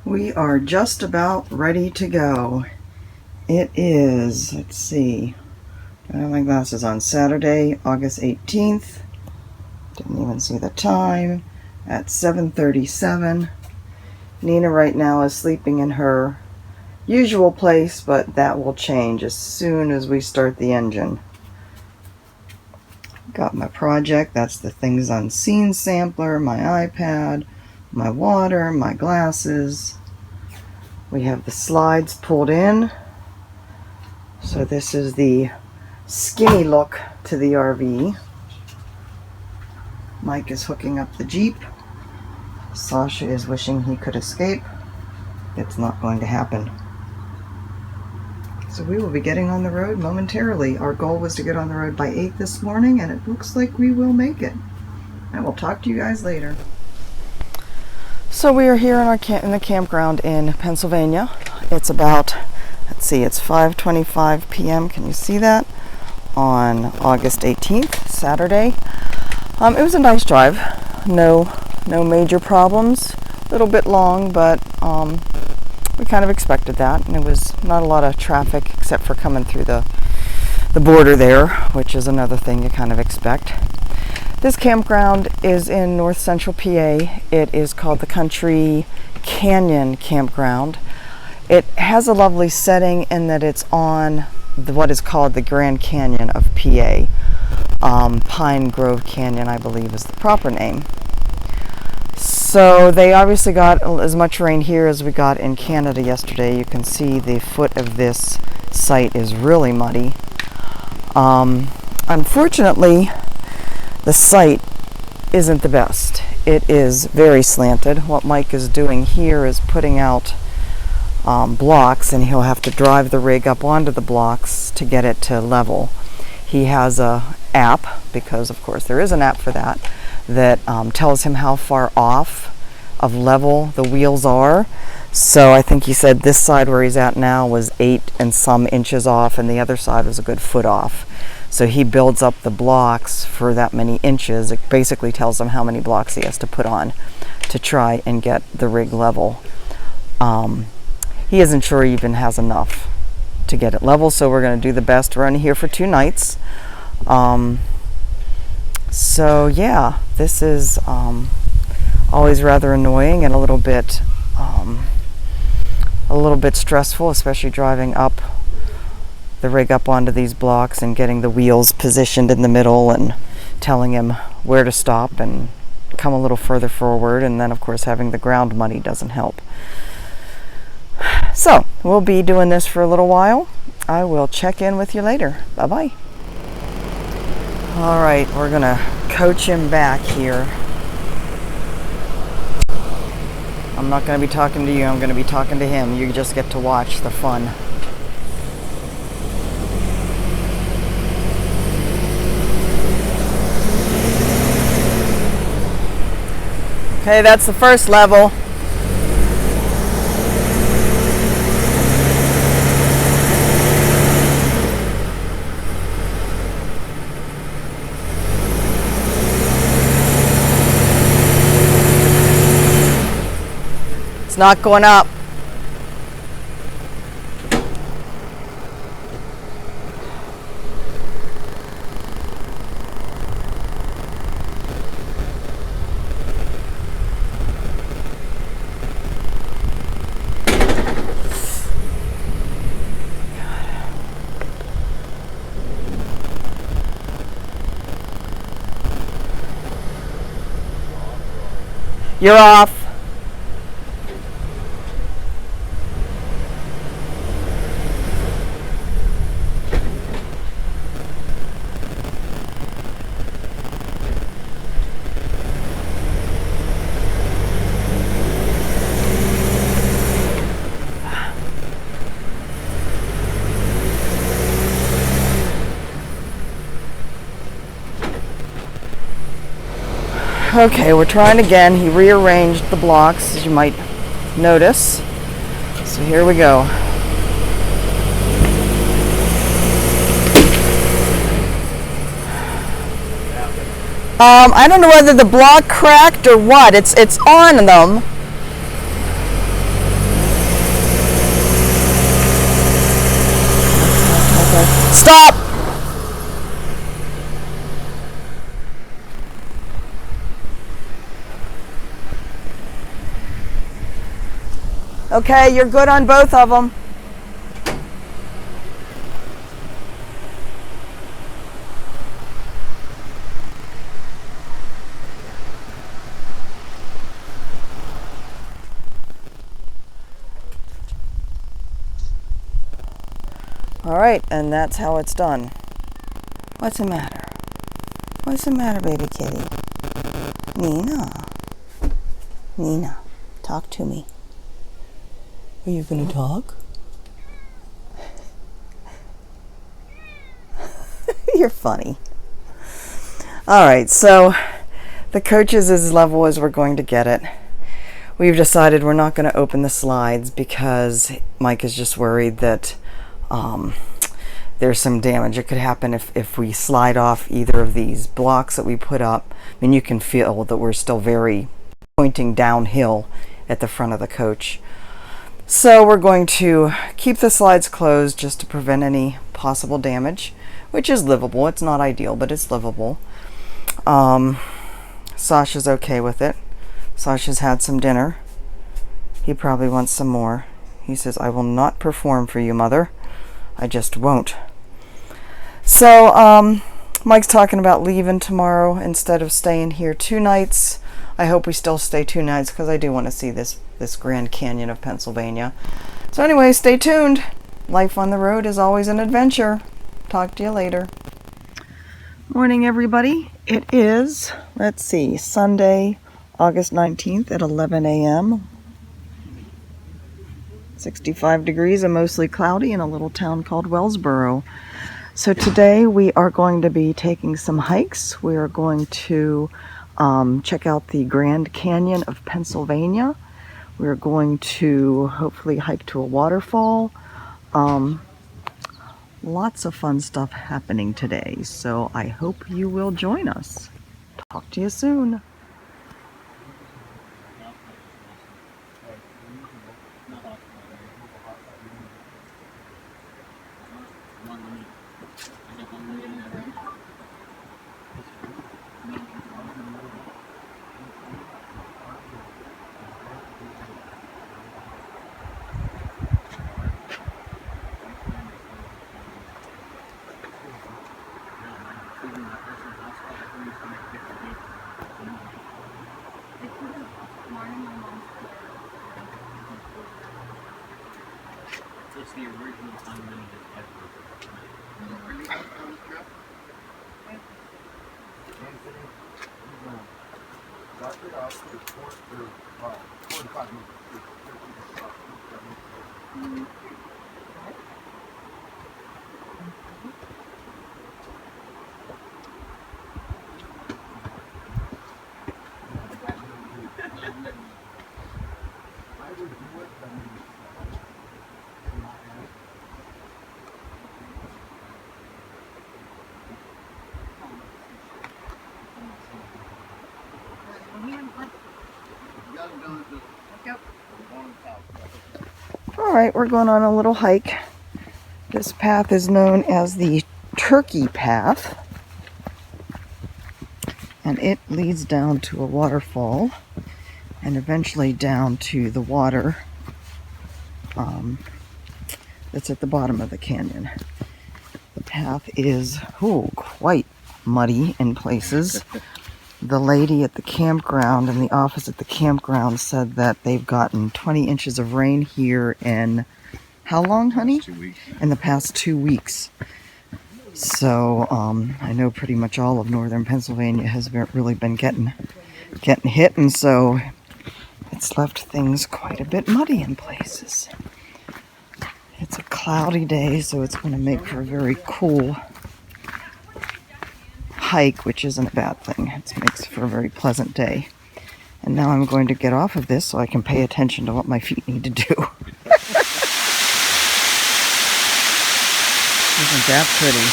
We are just about ready to go. It is, let's see, I have my glasses on, Saturday, August 18th. Didn't even see the time. At 7:37. Nina right now is sleeping in her usual place, but that will change as soon as we start the engine. Got my project, that's the Things Unseen sampler, my iPad, my water, my glasses. We have the slides pulled in. So this is the skinny look to the RV. Mike is hooking up the Jeep. Sasha is wishing he could escape. It's not going to happen. So we will be getting on the road momentarily. Our goal was to get on the road by 8 this morning, and it looks like we will make it. I will talk to you guys later. So we are here in the campground in Pennsylvania. It's about, let's see, it's 5:25 p.m. Can you see that? On August 18th, Saturday. It was a nice drive. No major problems. A little bit long, but we kind of expected that. And it was not a lot of traffic except for coming through the border there, which is another thing you kind of expect. This campground is in north central PA. It is called the Country Canyon Campground. It has a lovely setting in that it's on what is called the Grand Canyon of PA. Pine Grove Canyon, I believe, is the proper name. So they obviously got as much rain here as we got in Canada yesterday. You can see the foot of this site is really muddy. Unfortunately, the site isn't the best. It is very slanted. What Mike is doing here is putting out blocks, and he'll have to drive the rig up onto the blocks to get it to level. He has a app, because of course there is an app for that, that tells him how far off of level the wheels are. So I think he said this side where he's at now was 8 and some inches off, and the other side was a good foot off. So he builds up the blocks for that many inches. It basically tells him how many blocks he has to put on to try and get the rig level. He isn't sure he even has enough to get it level, so we're going to do the best. We're only here for 2 nights. So yeah, this is always rather annoying and a little bit stressful, especially driving up the rig up onto these blocks and getting the wheels positioned in the middle and telling him where to stop and come a little further forward, and then of course having the ground muddy doesn't help. So we'll be doing this for a little while. I will check in with you later. Bye-bye. All right, we're gonna coach him back here. I'm not gonna be talking to you, I'm gonna be talking to him. You just get to watch the fun. Okay, that's the first level. It's not going up. You're off. Okay, we're trying again. He rearranged the blocks, as you might notice. So here we go. I don't know whether the block cracked or what. It's on them. Stop! Okay, you're good on both of them. All right, and that's how it's done. What's the matter? What's the matter, baby kitty? Nina. Nina, talk to me. Are you going to talk? You're funny. All right, so the coach is as level as we're going to get it. We've decided we're not going to open the slides because Mike is just worried that there's some damage. It could happen if we slide off either of these blocks that we put up. I mean, you can feel that we're still very pointing downhill at the front of the coach. So we're going to keep the slides closed just to prevent any possible damage, which is livable. It's not ideal, but it's livable. Sasha's okay with it. Sasha's had some dinner. He probably wants some more. He says, I will not perform for you, Mother. I just won't. So, Mike's talking about leaving tomorrow instead of staying here 2 nights. I hope we still stay 2 nights because I do want to see this Grand Canyon of Pennsylvania. So anyway, stay tuned. Life on the road is always an adventure. Talk to you later. Morning, everybody. It is, let's see, Sunday, August 19th at 11 a.m. 65 degrees and mostly cloudy in a little town called Wellsboro. So today we are going to be taking some hikes. We are going to check out the Grand Canyon of Pennsylvania. We're going to hopefully hike to a waterfall. Lots of fun stuff happening today, so I hope you will join us. Talk to you soon. It's the original unlimited All right, we're going on a little hike. This path is known as the Turkey Path, and it leads down to a waterfall and eventually down to the water that's at the bottom of the canyon. The path is quite muddy in places. The lady at the campground and the office at the campground said that they've gotten 20 inches of rain here in how long, honey? 2 weeks. In the past 2 weeks. So I know pretty much all of northern Pennsylvania has really been getting hit, and so it's left things quite a bit muddy in places. It's a cloudy day, so it's going to make for a very cool hike, which isn't a bad thing. It makes for a very pleasant day. And now I'm going to get off of this so I can pay attention to what my feet need to do. Isn't that pretty?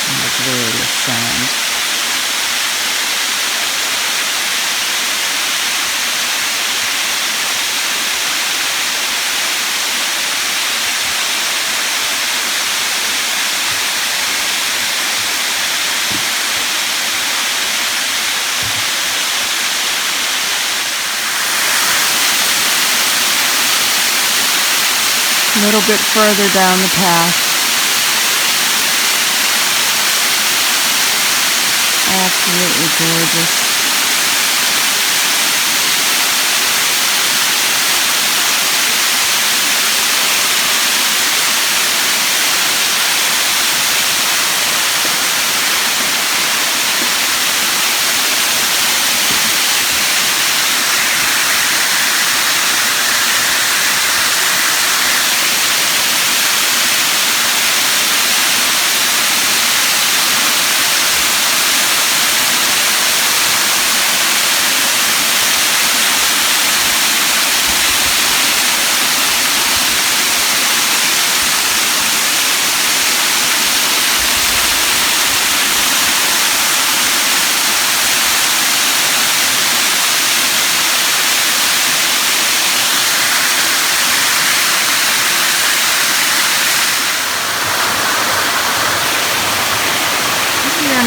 And the glorious sound. little bit further down the path. Absolutely gorgeous.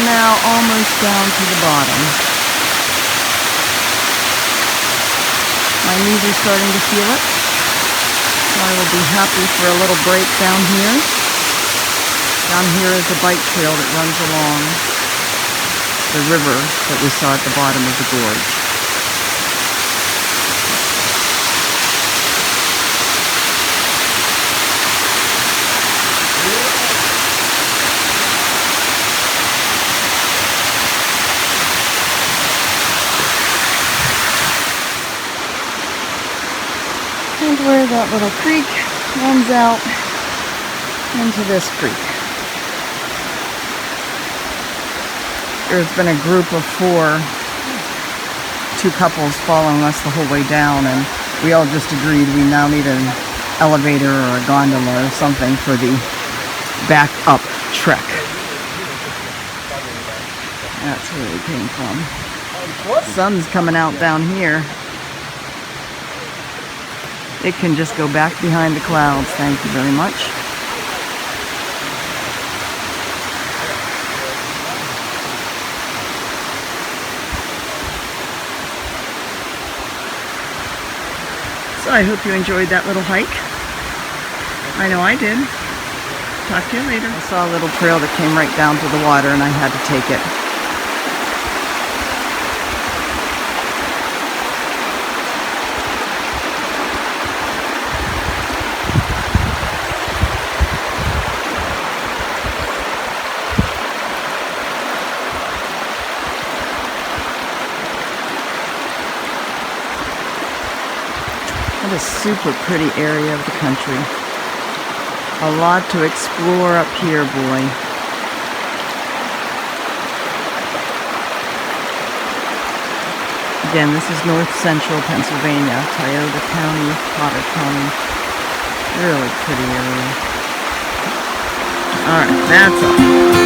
Now almost down to the bottom. My knees are starting to feel it, so I will be happy for a little break down here. Down here is a bike trail that runs along the river that we saw at the bottom of the gorge. And where that little creek runs out into this creek. There's been a group of 2 couples following us the whole way down, and we all just agreed we now need an elevator or a gondola or something for the back up trek. That's where we came from. The sun's coming out down here. It can just go back behind the clouds. Thank you very much. So I hope you enjoyed that little hike. I know I did. Talk to you later. I saw a little trail that came right down to the water and I had to take it. What a super pretty area of the country. A lot to explore up here, boy. Again, this is north central Pennsylvania, Tioga County, Potter County. Really pretty area. Alright, that's all.